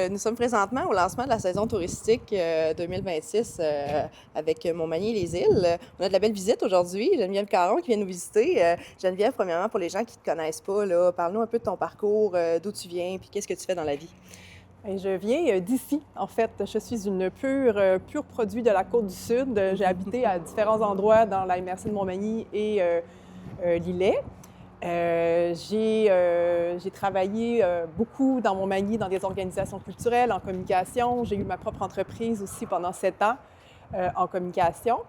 nous sommes présentement au lancement de la saison touristique 2026 avec Montmagny-les-Îles. On a de la belle visite aujourd'hui. Geneviève Caron qui vient nous visiter. Geneviève, premièrement, pour les gens qui ne te connaissent pas, là, parle-nous un peu de ton parcours, d'où tu viens, puis qu'est-ce que tu fais dans la vie? Et je viens d'ici, en fait. Je suis une pure produit de la Côte-du-Sud. J'ai habité à différents endroits dans la MRC de Montmagny et l'Îlet. J'ai travaillé beaucoup dans Montmagny, dans des organisations culturelles, en communication. J'ai eu ma propre entreprise aussi pendant 7 ans en communication.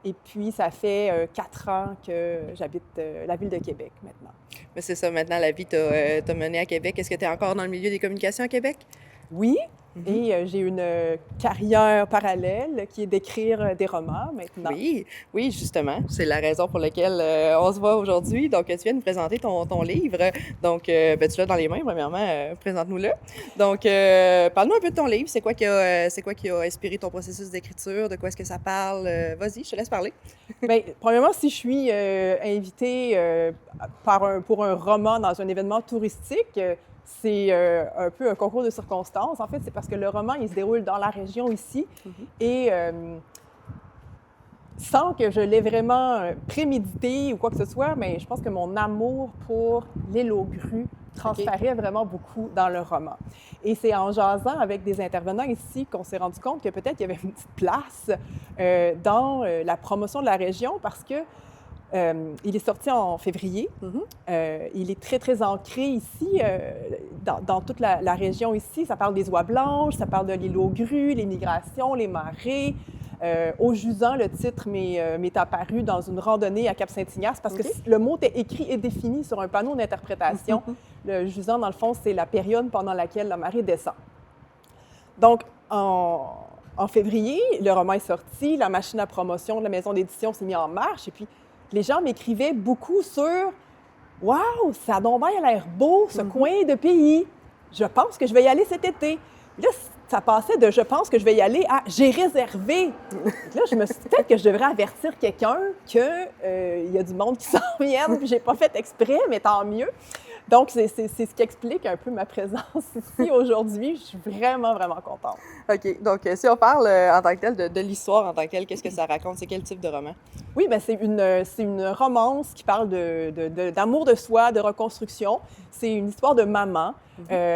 Et puis, ça fait 4 ans que j'habite la ville de Québec maintenant. Mais c'est ça, maintenant, la vie t'a mené à Québec. Est-ce que tu es encore dans le milieu des communications à Québec? Oui, et j'ai une carrière parallèle qui est d'écrire des romans maintenant. Oui, oui, justement. C'est la raison pour laquelle on se voit aujourd'hui. Donc, tu viens de nous présenter ton livre. Donc, ben, tu l'as dans les mains, premièrement. Présente-nous-le. Donc, parle-nous un peu de ton livre. C'est quoi qui a inspiré ton processus d'écriture? De quoi est-ce que ça parle? Vas-y, je te laisse parler. Bien, premièrement, si je suis invitée pour un roman dans un événement touristique, c'est un peu un concours de circonstances. En fait, c'est parce que le roman, il se déroule dans la région ici et sans que je l'ai vraiment prémédité ou quoi que ce soit, mais je pense que mon amour pour l'île aux grues transparaît vraiment beaucoup dans le roman. Et c'est en jasant avec des intervenants ici qu'on s'est rendu compte que peut-être il y avait une petite place dans la promotion de la région parce que il est sorti en février. Il est très, très ancré ici, dans toute la région ici. Ça parle des oies blanches, ça parle de l'île aux grues, les migrations, les marées. Au Jusant, le titre m'est apparu dans une randonnée à Cap-Saint-Ignace parce que le mot est écrit et défini sur un panneau d'interprétation. Le Jusant, dans le fond, c'est la période pendant laquelle la marée descend. Donc, en février, le roman est sorti, la machine à promotion de la maison d'édition s'est mise en marche et puis les gens m'écrivaient beaucoup sur « Wow, ça a donc bien l'air beau, ce coin de pays. Je pense que je vais y aller cet été. » Là, ça passait de « Je pense que je vais y aller » à « J'ai réservé. » Là, je me suis dit peut-être que je devrais avertir quelqu'un qu'il y a du monde qui s'en vient, puis j'ai pas fait exprès, mais tant mieux. Donc, c'est ce qui explique un peu ma présence ici aujourd'hui. Je suis vraiment, vraiment contente. OK. Donc, si on parle en tant que tel de l'histoire en tant que telle, qu'est-ce que ça raconte? C'est quel type de roman? Oui, bien, c'est une romance qui parle d'amour de soi, de reconstruction. C'est une histoire de maman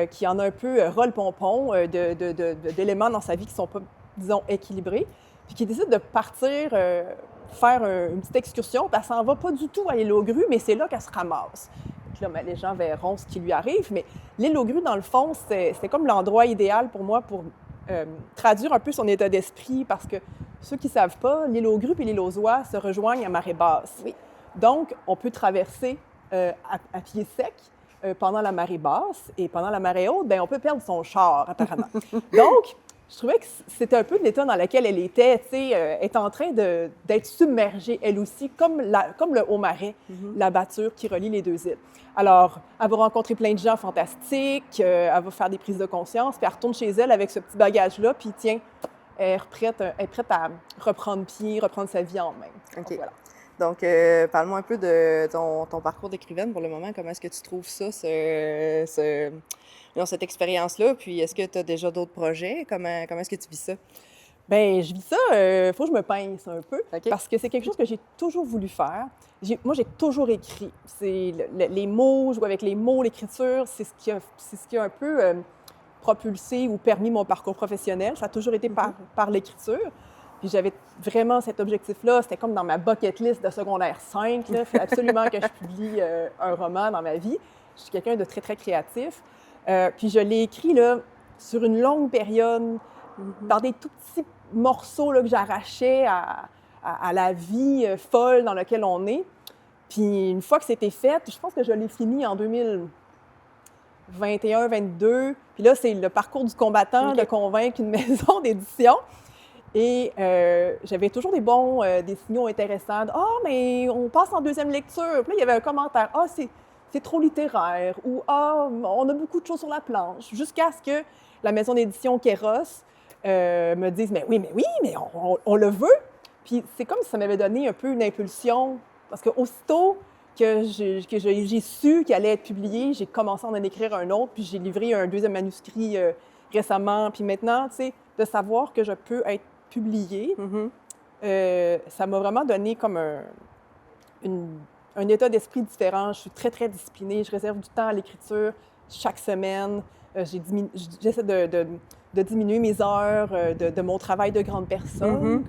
qui en a un peu ras-le-pompon d'éléments dans sa vie qui ne sont pas, disons, équilibrés, puis qui décide de partir faire une petite excursion, puis elle s'en va pas du tout à l'île aux grues, mais c'est là qu'elle se ramasse. Là, ben, les gens verront ce qui lui arrive, mais l'île aux grues, dans le fond, c'est comme l'endroit idéal pour moi pour traduire un peu son état d'esprit, parce que ceux qui ne savent pas, l'île aux grues et l'île aux oies se rejoignent à marée basse. Oui. Donc, on peut traverser à pied sec pendant la marée basse, et pendant la marée haute, bien, on peut perdre son char, apparemment. Donc, je trouvais que c'était un peu l'état dans lequel elle était, tu sais, est en train d'être submergée, elle aussi, comme le Haut-Marais, la bâture qui relie les deux îles. Alors, elle va rencontrer plein de gens fantastiques, elle va faire des prises de conscience, puis elle retourne chez elle avec ce petit bagage-là, puis tiens, elle est prête à reprendre pied, reprendre sa vie en main. OK. Donc, voilà. Donc, parle-moi un peu de ton parcours d'écrivaine pour le moment. Comment est-ce que tu trouves ça, cette expérience-là? Puis, est-ce que tu as déjà d'autres projets? Comment est-ce que tu vis ça? Bien, je vis ça, faut que je me pince un peu, OK. parce que c'est quelque chose que j'ai toujours voulu faire. Moi, j'ai toujours écrit. C'est les mots, jouer avec les mots, l'écriture, c'est ce qui a un peu propulsé ou permis mon parcours professionnel. Ça a toujours été par l'écriture. Puis j'avais vraiment cet objectif-là. C'était comme dans ma bucket list de secondaire 5. Il faut absolument que je publie un roman dans ma vie. Je suis quelqu'un de très, très créatif. Puis je l'ai écrit là, sur une longue période, dans des tout petits morceaux là, que j'arrachais à la vie folle dans laquelle on est. Puis une fois que c'était fait, je pense que je l'ai fini en 2021-22. Puis là, c'est le parcours du combattant de convaincre une maison d'édition. Et j'avais toujours des signaux intéressants. « Ah, mais on passe en deuxième lecture. » Puis là, il y avait un commentaire. « Ah, c'est trop littéraire. » Ou « Ah, on a beaucoup de choses sur la planche. » Jusqu'à ce que la maison d'édition Kéros me dise « Mais oui, mais on le veut. » Puis c'est comme si ça m'avait donné un peu une impulsion. Parce qu'aussitôt que j'ai su qu'il allait être publié, j'ai commencé à en écrire un autre. Puis j'ai livré un deuxième manuscrit récemment. Puis maintenant, tu sais, de savoir que je peux être publiée, ça m'a vraiment donné comme un état d'esprit différent. Je suis très, très disciplinée. Je réserve du temps à l'écriture chaque semaine. J'essaie de diminuer mes heures de mon travail de grande personne,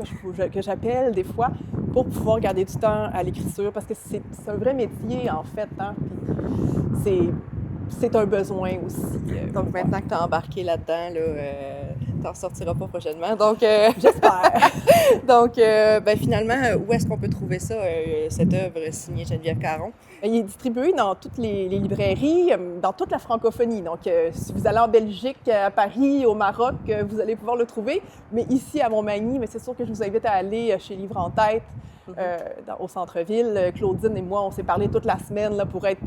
que j'appelle des fois, pour pouvoir garder du temps à l'écriture, parce que c'est un vrai métier, en fait. Hein? Puis c'est un besoin aussi. Donc, maintenant que tu as embarqué là-dedans, tu n'en sortiras pas prochainement. Donc, j'espère. Donc, ben, finalement, où est-ce qu'on peut trouver ça, cette œuvre signée Geneviève Caron? Il est distribué dans toutes les librairies, dans toute la francophonie. Donc, si vous allez en Belgique, à Paris, au Maroc, vous allez pouvoir le trouver. Mais ici, à Montmagny, c'est sûr que je vous invite à aller chez Livre en tête, au centre-ville. Claudine et moi, on s'est parlé toute la semaine là, pour être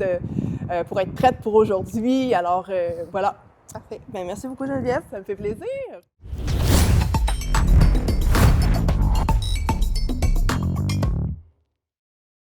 prête pour aujourd'hui. Alors, voilà. Parfait. Bien, merci beaucoup, Geneviève. Ça me fait plaisir.